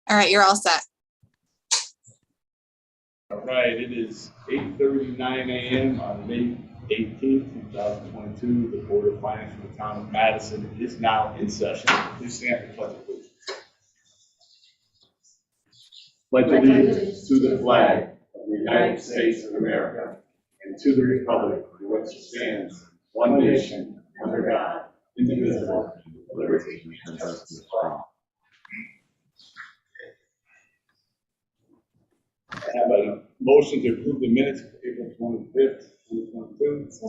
All right, you're all set. All right, it is 8:39 a.m. on May 18th, 2022. The Board of Finance for the Town of Madison is now in session. Please stand for pledge of allegiance. Pledge allegiance to the flag of the United States of America and to the republic for which it stands, one nation, under God, indivisible, with liberty and justice for all. I have a motion to approve the minutes of April 25th, 2022. So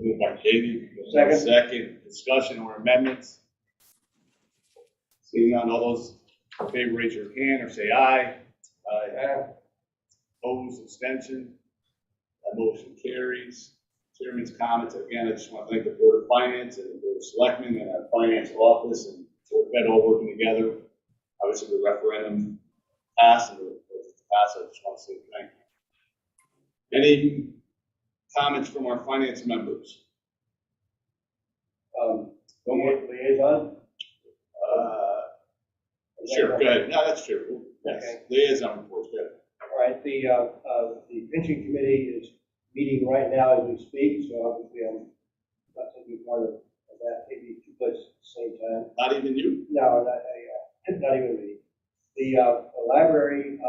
moved by Katie. Second. Discussion or amendments? Seeing none, all those in favor, raise your hand or say aye. Aye. Opposed, abstention. That motion carries. Chairman's comments. Again, I just want to thank the Board of Finance and the Board of Selectmen and our finance office and Fed all working together. Obviously, the referendum passed and I just want to say thank you. Any comments from our finance members? Liaison? Sure, go ahead. No, that's true. Yes, Okay. Liaison reports, good. All right, the pension committee is meeting right now as we speak, so obviously I'm not taking part of that, maybe two places at the same time. Not even you? No, not even me. The library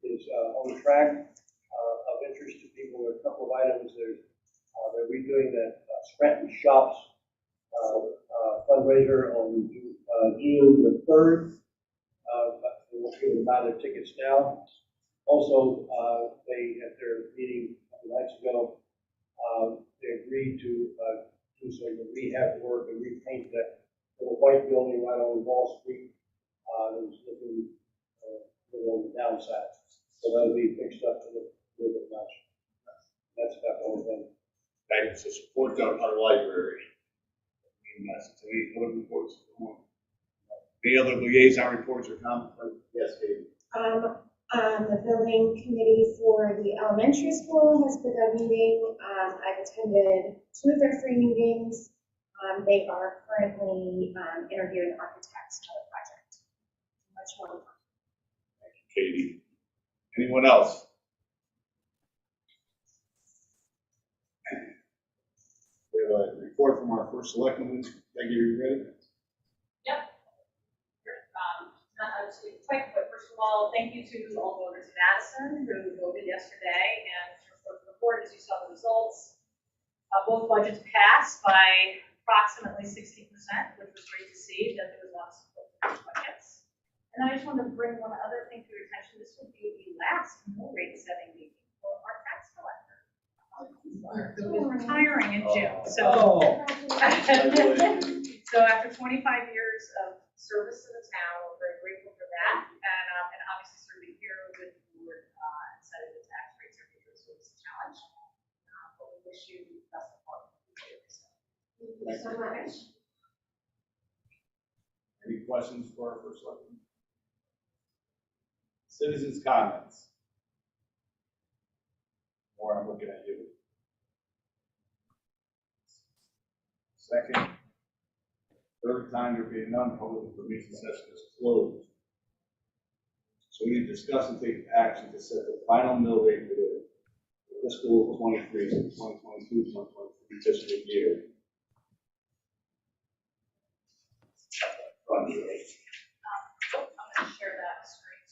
is on track of interest to people. There are a couple of items. They're redoing that Scranton Shops fundraiser on June the 3rd. We're able to buy their tickets now. Also, they at their meeting a couple nights ago, they agreed to do some rehab work and repaint that little white building right on Wall Street. It was looking a little on the downside. So that'll be fixed up to look a little bit nice. That's about the only thing. Thank you. So support our library. Any other reports? Any other liaison reports or comments? Yes, David. The building committee for the elementary school has begun meeting. I've attended 2 of their 3 meetings. They are currently interviewing architects for the project. Much more. Thank you, Katie. Anyone else? We have a report from our first selectman. Thank you. Are you ready? Yep. I'll just be quick, but first of all, thank you to all voters in Madison who voted yesterday and for the report as you saw the results. Both budgets passed by approximately 60%, which was great to see that there was lots of support for budgets. And I just wanted to bring one other thing to your attention. This will be the last mill rate setting meeting for our tax collector. Who is retiring in June. So, so after 25 years of service to the town, we're very grateful for that. And obviously serving here with the board and setting the tax rates every year is always a challenge. But we wish you the best of luck. Thank you so much. Any questions for our first selectman? Citizens' comments. Or I'm looking at you. Second. Third time there being none, public information session is closed. So we need to discuss and take action to set the final mill rate for the fiscal 23, 2022, 2023 fiscal year. I'm going to share that screen.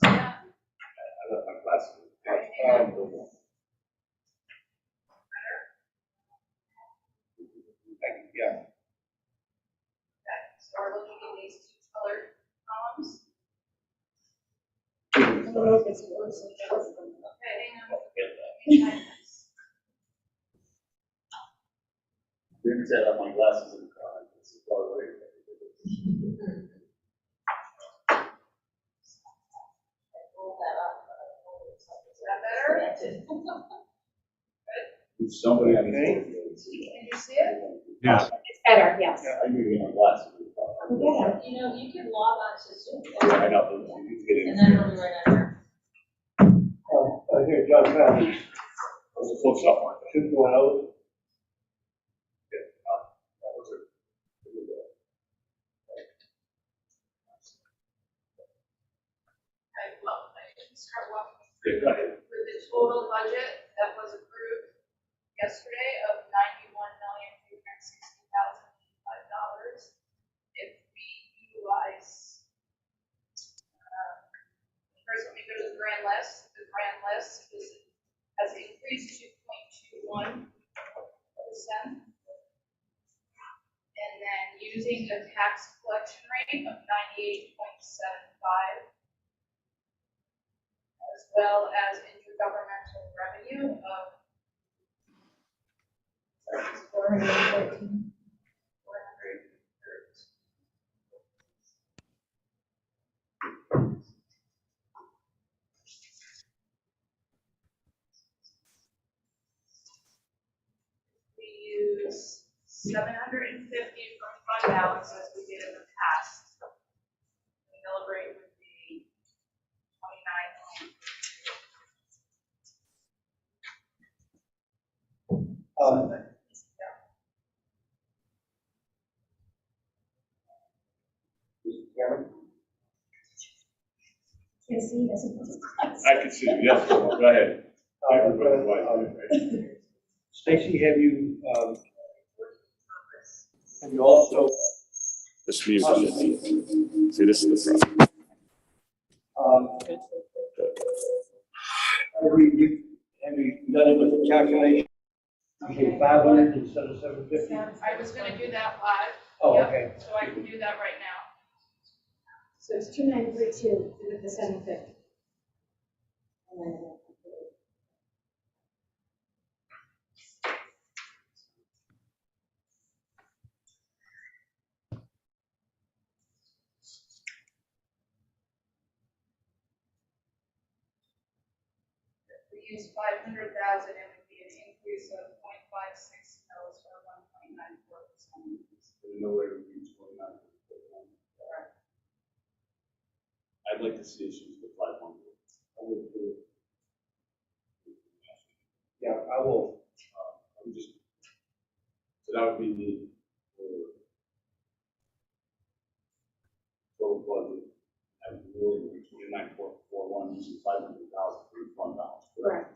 Yeah. I left my glasses. Yeah. Okay, so we're looking at these 2 colored columns. I don't know if it's worse or better. Okay, hang on. Didn't set up my glasses in the car. This is far away. Roll that up. Is that better? Somebody on the Can you see it? Yes. It's better, yes. I knew you had glasses in the car. Yeah. You know, you can log on to Zoom. I know, but you get And then in. it'll be right under. John County Close up, Mark. 2.0. I can start walking Yeah, go ahead. with the total budget that was approved yesterday of $91,360,085. If we utilize, first let me go to the grand list. The grand list has increased 2.21%. And then using a tax collection rate of 98.75, as well as intergovernmental revenue of 414. 430. We use 750 from fund balance as we did in the past. The mill rate would be 29. Mr. Chairman? Tracy, that's a. I can see you, yes, go ahead. Stacy, have you also, This music. See, this is the problem. have you done it with the calculation? Okay, 500 instead of 750? I was gonna do that live. Oh, Yep, okay. So I can do that right now. So it's 2932 with the 750. And then. If we use 500,000, it would be an increase of 0.56 mils or 1.94%. No way we reach 29. I'd like to see us use the 500. I would do it. Yeah, I will. I'm just, so that would be the total budget. That would really be 29.41, using 500,000 for the fund balance. Correct.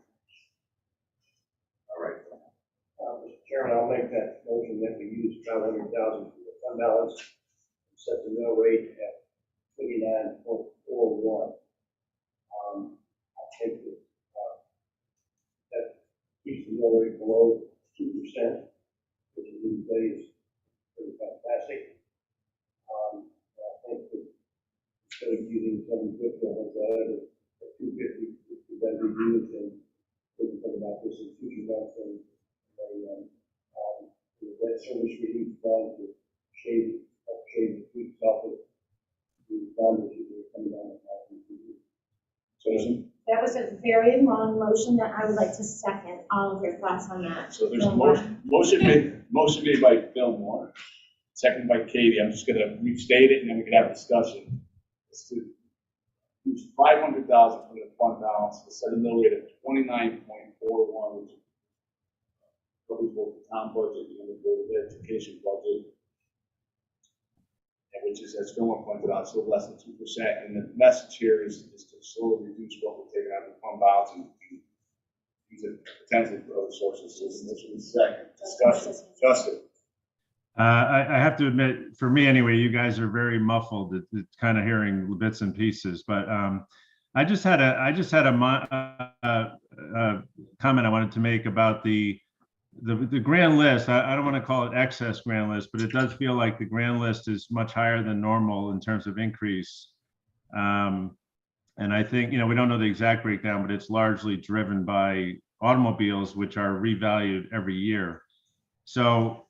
All right. Mr. Chairman, I'll make that motion that we use 500,000 for the fund balance and set the mill rate at 29.41. I think that keeps the mill rate below 2%, which in these days is pretty fantastic. I think that instead of using 750, I think that at 250 would be better used, and we can think about this in future months and the debt service relief fund to shave the tweaks off of the bond issues that are coming down the pipe. Susan? That was a very long motion that I would like to second. All of your thoughts on that. So there's a motion made by Bill Moore, seconded by Katie. I'm just gonna restate it and then we can have a discussion. It's to use 500,000 for the fund balance, to set a mill rate of 29.41, which is probably both the town budget and the Board of Education budget. And which is, as Phil pointed out, still less than 2%. And the message here is to slowly reduce what we're taking out of the fund balance and use it potentially for other sources. So this is the second discussion. Justin? I have to admit, for me anyway, you guys are very muffled. It's kind of hearing bits and pieces, but I just had a comment I wanted to make about the grand list. I don't want to call it excess grand list, but it does feel like the grand list is much higher than normal in terms of increase. And I think, we don't know the exact breakdown, but it's largely driven by automobiles, which are revalued every year. So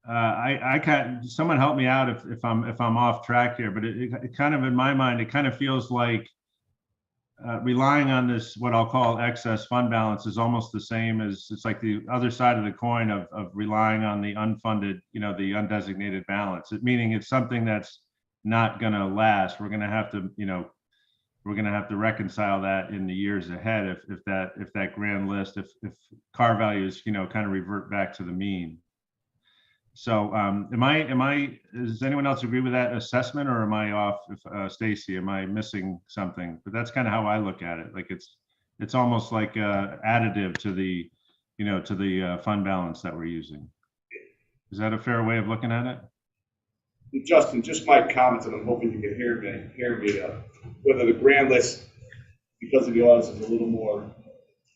I can't, someone help me out if I'm off track here, but it kind of, in my mind, it kind of feels like relying on this, what I'll call excess fund balance, is almost the same as, it's like the other side of the coin of relying on the unfunded, the undesignated balance. Meaning it's something that's not going to last. We're going to have to, we're going to have to reconcile that in the years ahead if that grand list, if car values, you know, kind of revert back to the mean. So does anyone else agree with that assessment, or am I off? Stacy, am I missing something? But that's kind of how I look at it. Like it's almost like additive to the, you know, to the fund balance that we're using. Is that a fair way of looking at it? Justin, just my comments, and I'm hoping you can hear me, whether the grand list, because of the audits, is a little more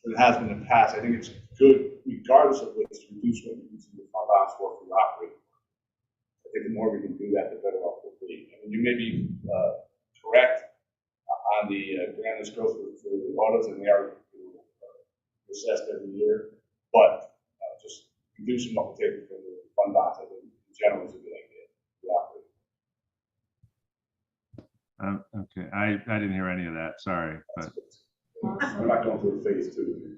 than it has been in the past. I think it's good, regardless of which, to reduce what we use in the fund balance for the operating. I think the more we can do that, the better off we'll be. I mean, you may be correct on the grand list growth for the audits, and they are assessed every year, but just reducing what we're taking from the fund balance, I think in general is a good idea. Okay, I didn't hear any of that. Sorry, but We're not going through phase two.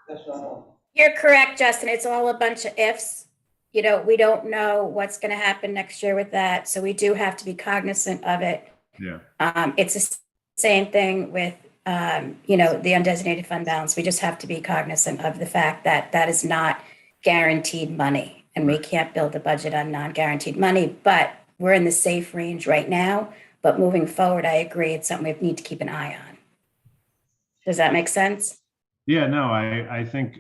That's not all. You're correct, Justin. It's all a bunch of ifs. You know, we don't know what's going to happen next year with that. So we do have to be cognizant of it. yeah. It's the same thing with, you know, the undesignated fund balance. We just have to be cognizant of the fact that that is not guaranteed money. And we can't build a budget on non-guaranteed money, but we're in the safe range right now. But moving forward, I agree, it's something we need to keep an eye on. Does that make sense? Yeah, no, I think,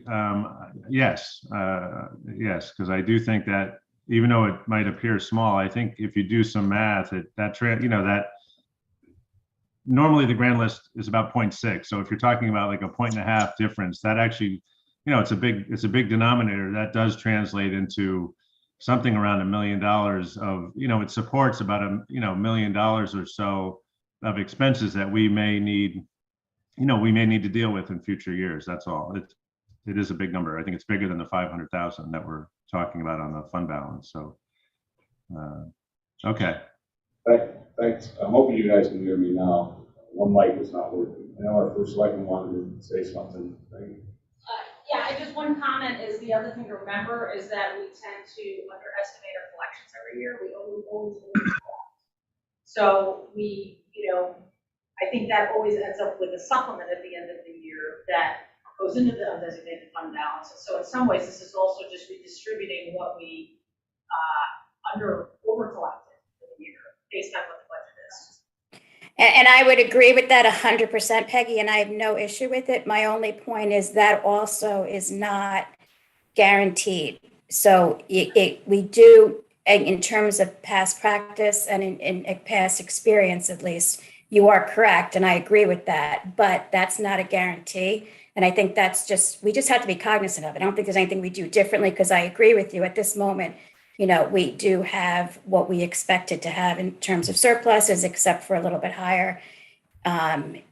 yes, because I do think that even though it might appear small, I think if you do some math, that normally the grand list is about 0.6. So if you're talking about like a 1.5 difference, that actually, you know, it's a big denominator. That does translate into something around $1 million of, you know, it supports about $1 million or so of expenses that we may need to deal with in future years. That's all. It is a big number. I think it's bigger than the 500,000 that we're talking about on the fund balance. So, okay. Thanks. I'm hoping you guys can hear me now. One mic is not working. I know our first selectman wanted to say something. Yeah, and just one comment is the other thing to remember is that we tend to underestimate our collections every year. We always collect. So we, you know, I think that always ends up with a supplement at the end of the year that goes into the undesignated fund balance. So in some ways, this is also just redistributing what we over collected for the year based on what the budget is. And I would agree with that 100%, Peggy, and I have no issue with it. My only point is that also is not guaranteed. So we do, in terms of past practice and in past experience, at least, you are correct, and I agree with that, but that's not a guarantee. And I think we just have to be cognizant of it. I don't think there's anything we do differently, because I agree with you at this moment. You know, we do have what we expected to have in terms of surpluses, except for a little bit higher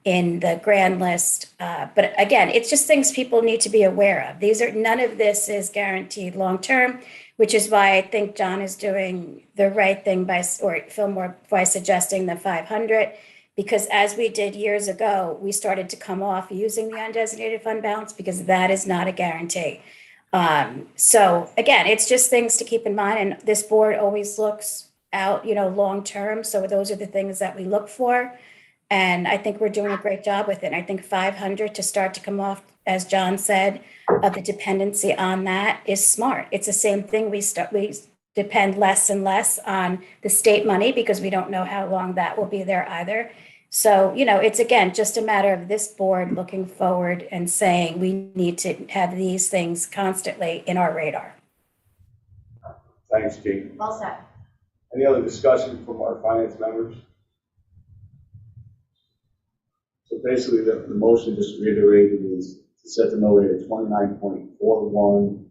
in the grand list. But again, it's just things people need to be aware of. None of this is guaranteed long-term, which is why I think John is doing the right thing by suggesting the 500. Because as we did years ago, we started to come off using the undesignated fund balance because that is not a guarantee. So again, it's just things to keep in mind. And this board always looks out, you know, long-term. So those are the things that we look for. And I think we're doing a great job with it. And I think 500 to start to come off, as John said, of the dependency on that is smart. It's the same thing. We depend less and less on the state money because we don't know how long that will be there either. So, you know, it's again, just a matter of this board looking forward and saying we need to have these things constantly in our radar. Thanks, Kate. Well said. Any other discussion from our finance members? So basically, the motion just reiterated is to set the mill rate at 29.41,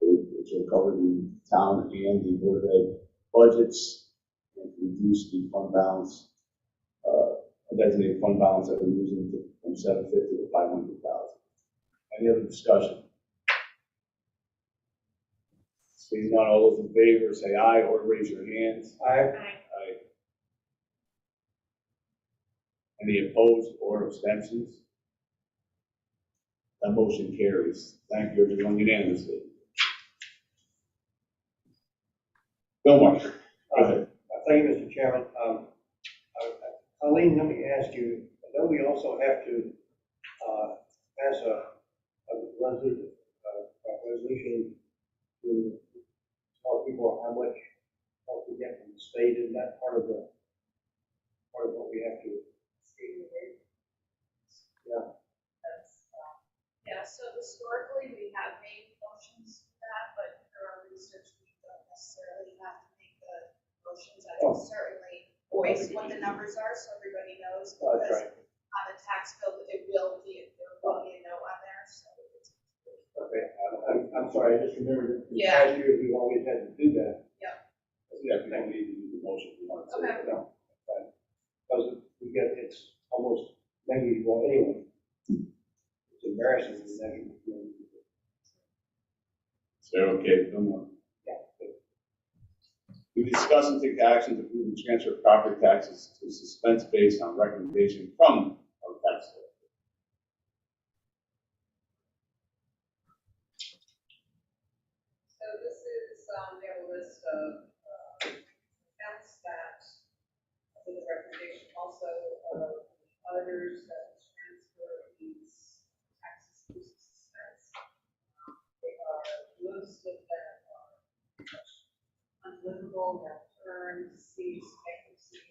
which will cover the town and the board of ed budgets, and to reduce the fund balance, designated fund balance that we're using from 750 to 500,000. Any other discussion? Seeing none, all those in favor say aye or raise your hands. Aye. Aye. Any opposed or abstentions? That motion carries. Thank you, everyone, unanimously. Bill Marshall, go ahead. Thank you, Mr. Chairman. Colleen, let me ask you, I know we also have to pass a resolution to tell people how much help we get from the state. Isn't that part of what we have to? Yeah. Yeah, so historically, we have made motions for that, but for our research, we don't necessarily have to make the motions. I can certainly voice what the numbers are so everybody knows, That's because right. on the tax bill, there will be a note on there, so it's. Okay, I'm sorry, I just remembered that in Yeah. past years, we've always had to do that. Yeah, we don't need to do the motion. We want to say Okay. it. No, right. Because we get, it's almost negligible anyway. It's embarrassing to measure. So, okay, no more. We discuss and take action to approve and transfer property taxes to suspense based on recommendation from our tax collector. So this is, we have a list of accounts that, with a recommendation also of auditors that transfer these taxes to suspense. They are, most of them are unlivable, they're turned, cease, bankruptcy.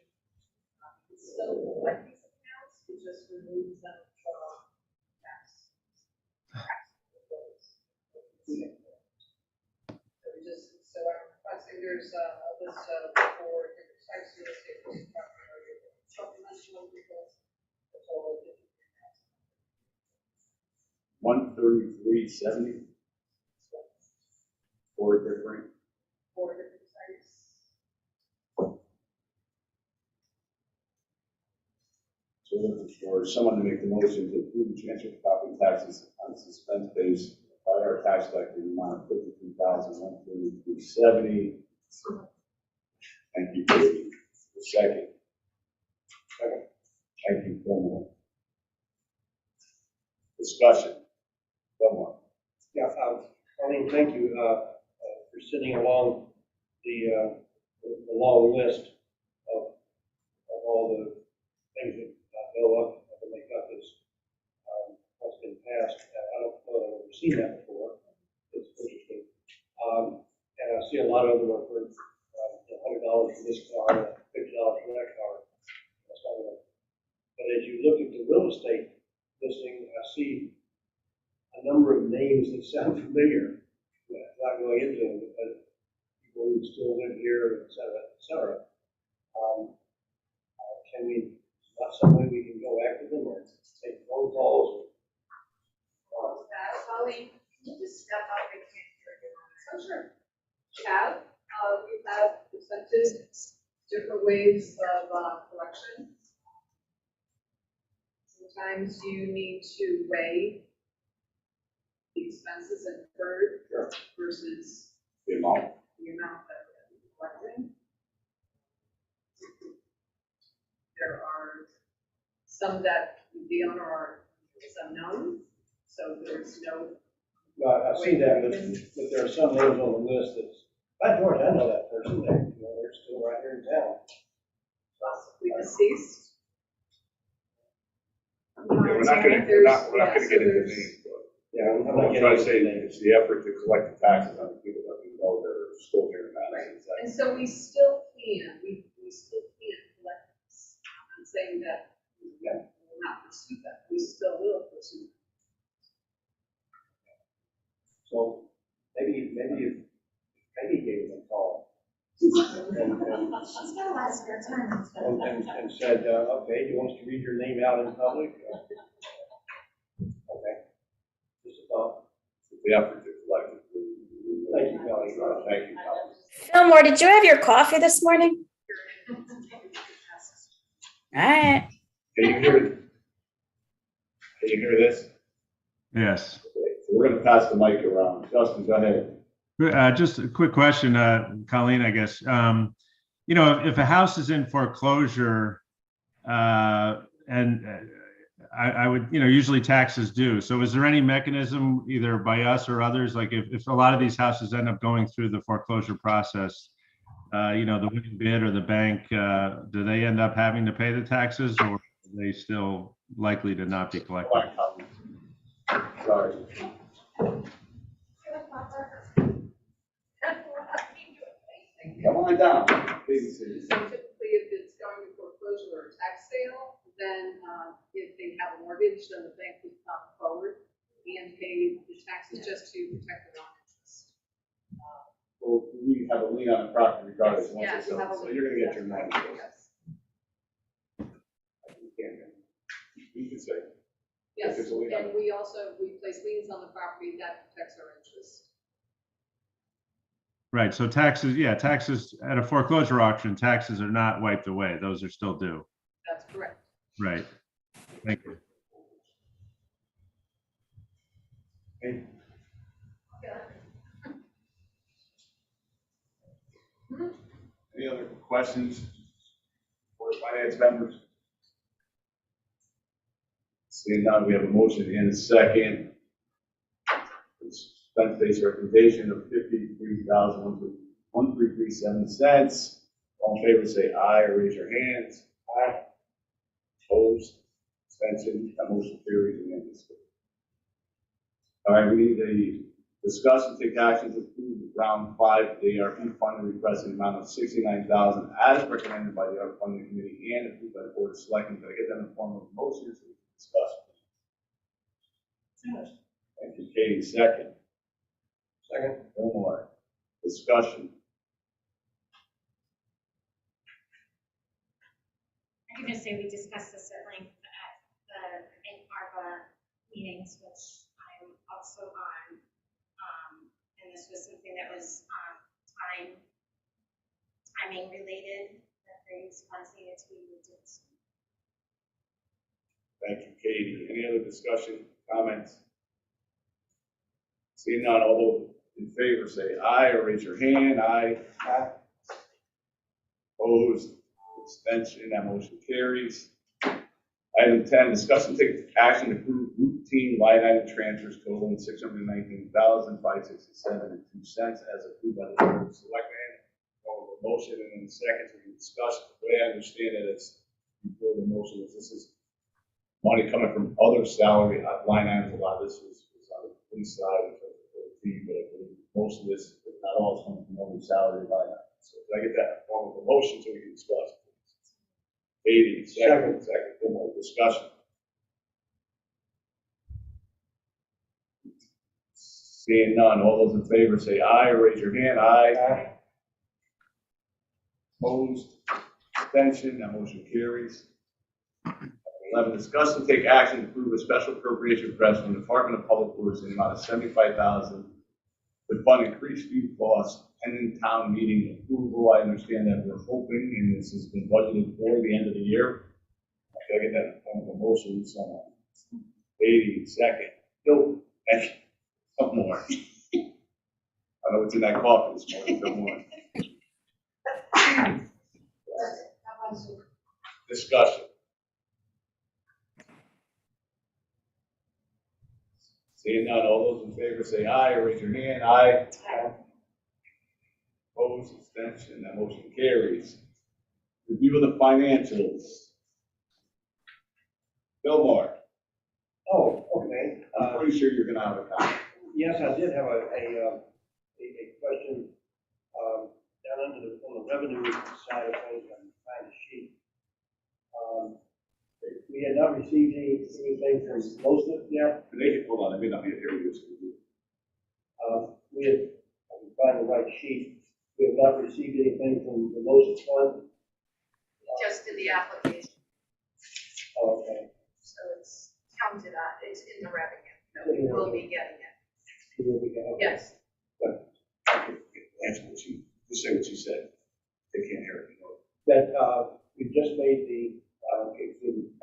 We still collect these accounts, we just remove them from tax. So I'm requesting there's a list of 4 different types of real estate, supplemental vehicles, a total of 133.70. 4 different. 4 different types. So we're looking for someone to make the motion to approve and transfer property taxes on suspense base by our tax collector in the amount of $53,133.70. Thank you, Katie. Second. Thank you, Fillmore. Discussion. Fillmore. Yeah, Colleen, thank you for sitting along the long list of all the things that go up to make up this what's been passed. I don't know that I've ever seen that before. It's interesting. And I see a lot of them are for $100 for this car, $50 for that car. That's not enough. But as you look at the real estate listing, I see a number of names that sound familiar. Not going into them, but people who still live here, et cetera, et cetera. Can we, not some way we can go after them or take phone calls? Colleen, can you just step up and oh, sure. Chad, we have presented different ways of collection. Sometimes you need to weigh the expenses incurred versus The amount. the amount that we're collecting. There are some that the owner is unknown, so there's no. I see that, but there are some names on the list that's, by George, I know that person, they're still right here in town. Possibly deceased. We're not gonna get into names, but Yeah, I'm what not I'm getting trying to say into names. is the effort to collect the taxes on the people that we know that are still here in Madison. And so we still can, we still can collect this. I'm not saying that we will not pursue that, we still will pursue that. So maybe if Peggy gave them a call and She's got a lot of spare time. and said, okay, do you want us to read your name out in public? Okay. Just a thought. The effort to collect it. Thank you, Kelly. Thank you, Colin. Fillmore, did you have your coffee this morning? All right. Can you hear this? Yes. Okay, so we're gonna pass the mic around. Justin, go ahead. Just a quick question, Colleen, I guess. You know, if a house is in foreclosure, and I would, you know, usually taxes due. So is there any mechanism either by us or others, like if a lot of these houses end up going through the foreclosure process, the winning bid or the bank, do they end up having to pay the taxes, or are they still likely to not be collected? Sorry. Come on down. Please, please. So typically, if it's going to foreclosure or a tax sale, then if they have a mortgage, then the bank would come forward and pay the taxes just to protect their own interest. Well, we have a lien on the property regardless. once Yes, it's you have a sold, So lien. you're gonna get your money. Yes. You can say. Yes, If it's a lien on and we place liens on the property that protects our interest. Right, so taxes at a foreclosure auction, taxes are not wiped away. Those are still due. That's correct. Right. Thank you. Hey, any other questions for the finance members? Seeing none, we have a motion and a second. Expense-based recommendation of $53,133.7. All in favor, say aye or raise your hands. Aye. Opposed? Abstention? That motion carries unanimously. All right, we need to discuss and take action to approve round 5 of the ARP funding request in the amount of $69,000 as recommended by the ARP funding committee and approved by the board of selectmen. Can I get that in the form of a motion so we can discuss? Thank you, Katie. Second. Second. No more. Discussion. I can just say we discussed this at length at in ARPA meetings, which I'm also on. And this was something that was timing related, that these funds needed to be moved in. Thank you, Katie. Any other discussion, comments? Seeing none, all those in favor say aye or raise your hand. Aye. Aye. Opposed? Abstention? That motion carries. Item 10, discuss and take action to approve routine line item transfers totaling $619,567.02 as approved by the board of selectmen. Call the motion and in a second we can discuss. The way I understand it is before the motion is this is money coming from other salary line items. A lot of this was on the police side in terms of the fee, but I believe most of this, if not all, is coming from other salary line items. So can I get that in the form of a motion so we can discuss? 80, second, more discussion. Seeing none, all those in favor say aye or raise your hand. Aye. Aye. Opposed? Abstention? That motion carries. 11, discuss and take action to approve a special appropriation request from the Department of Public Works in the amount of $75,000 to fund increased fuel costs pending town meeting approval. I understand that we're hoping, and this has been budgeted for the end of the year. I gotta get that in the form of a motion, someone. 80, second. No, and some more. I know what's in that coffee this morning, some more. Discussion. Seeing none, all those in favor say aye or raise your hand. Aye. Aye. Opposed, abstention, that motion carries. Review of the financials. Fillmore, Oh, okay. I'm pretty sure you're gonna have a comment. Yes, I did have a question, down on the revenue side of things, on the sheet. We had not received anything from most of it yet. Hold on, I may not be here with you. We had, I can find the right sheet, we have not received anything from the Moses Fund. Just in the application, Oh, okay. so it's counted on, it's in the revenue. No, we will be getting it. We will be getting- Yes. Answer what you, just say what you said. They can't hear it, you know. That, we just made the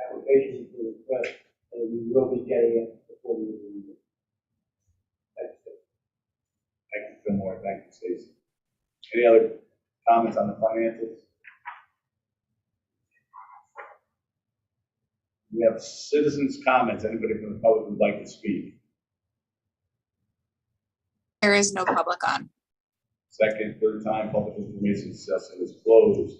application for the request, and we will be getting it before we release it. That's it. Thank you, Fillmore. Thank you, Stacy. Any other comments on the financials? We have citizens' comments. Anybody from the public would like to speak? There is no public on. Second, third time, public information session is closed.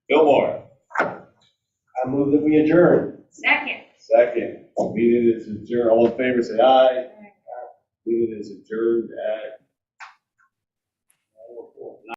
Fillmore, I move that we adjourn. Second. second. Meeting is adjourned. All in favor, say aye. Meeting is adjourned at